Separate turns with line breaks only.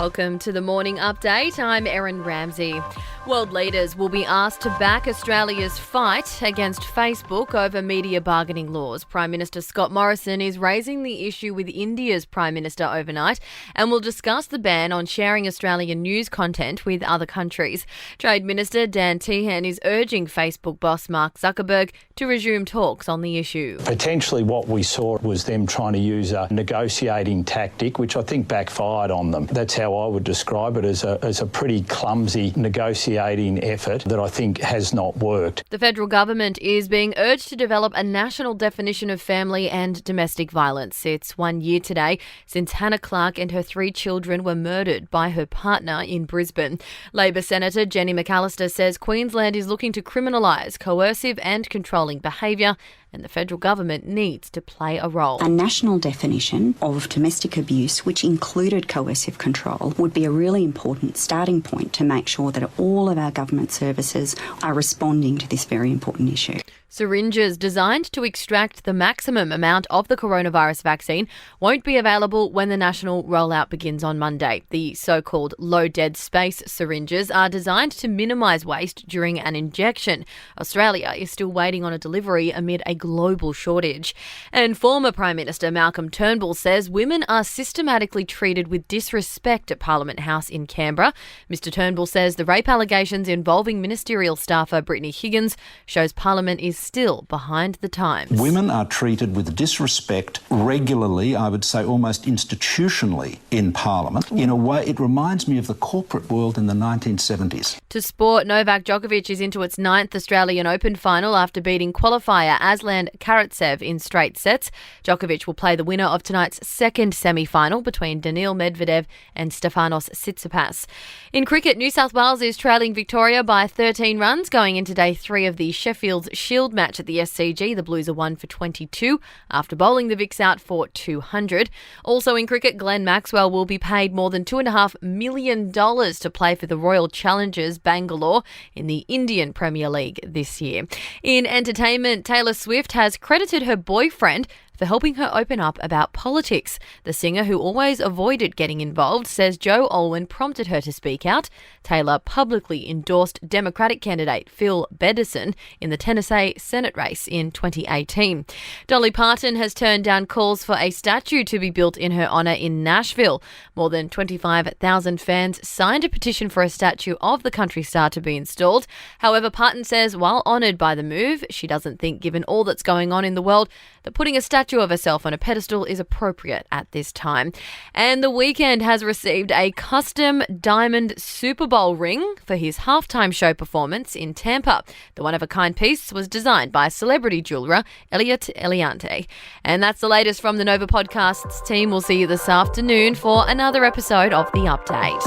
Welcome to the Morning Update. I'm Erin Ramsey. World leaders will be asked to back Australia's fight against Facebook over media bargaining laws. Prime Minister Scott Morrison is raising the issue with India's Prime Minister overnight and will discuss the ban on sharing Australian news content with other countries. Trade Minister Dan Tehan is urging Facebook boss Mark Zuckerberg to resume talks on the issue.
Potentially what we saw was them trying to use a negotiating tactic, which I think backfired on them. That's how I would describe it, as a pretty clumsy negotiating effort that I think has not worked.
The federal government is being urged to develop a national definition of family and domestic violence. It's 1 year today since Hannah Clark and her 3 children were murdered by her partner in Brisbane. Labor Senator Jenny McAllister says Queensland is looking to criminalise coercive and controlling behaviour, and the federal government needs to play a role.
A national definition of domestic abuse, which included coercive control, would be a really important starting point to make sure that all of our government services are responding to this very important issue.
Syringes designed to extract the maximum amount of the coronavirus vaccine won't be available when the national rollout begins on Monday. The so-called low dead space syringes are designed to minimise waste during an injection. Australia is still waiting on a delivery amid a global shortage. And former Prime Minister Malcolm Turnbull says women are systematically treated with disrespect at Parliament House in Canberra. Mr Turnbull says the rape allegations involving ministerial staffer Brittany Higgins shows Parliament is still behind the times.
Women are treated with disrespect regularly, I would say almost institutionally, in Parliament. In a way, it reminds me of the corporate world in the 1970s.
To sport, Novak Djokovic is into its 9th Australian Open final after beating qualifier Aslan Karatsev in straight sets. Djokovic will play the winner of tonight's second semi-final between Daniil Medvedev and Stefanos Tsitsipas. In cricket, New South Wales is trailing Victoria by 13 runs going into day 3 of the Sheffield's Shield match at the SCG. The Blues are 1 for 22 after bowling the Vicks out for 200. Also in cricket, Glenn Maxwell will be paid more than $2.5 million to play for the Royal Challengers Bangalore in the Indian Premier League this year. In entertainment, Taylor Swift has credited her boyfriend for helping her open up about politics. The singer, who always avoided getting involved, says Joe Alwyn prompted her to speak out. Taylor publicly endorsed Democratic candidate Phil Bedison in the Tennessee Senate race in 2018. Dolly Parton has turned down calls for a statue to be built in her honour in Nashville. More than 25,000 fans signed a petition for a statue of the country star to be installed. However, Parton says while honoured by the move, she doesn't think, given all that's going on in the world, that putting a statue of herself on a pedestal is appropriate at this time. And The Weeknd has received a custom diamond Super Bowl ring for his halftime show performance in Tampa. The one-of-a-kind piece was designed by celebrity jeweller Elliot Eliante. And that's the latest from the Nova Podcasts team. We'll see you this afternoon for another episode of The Update.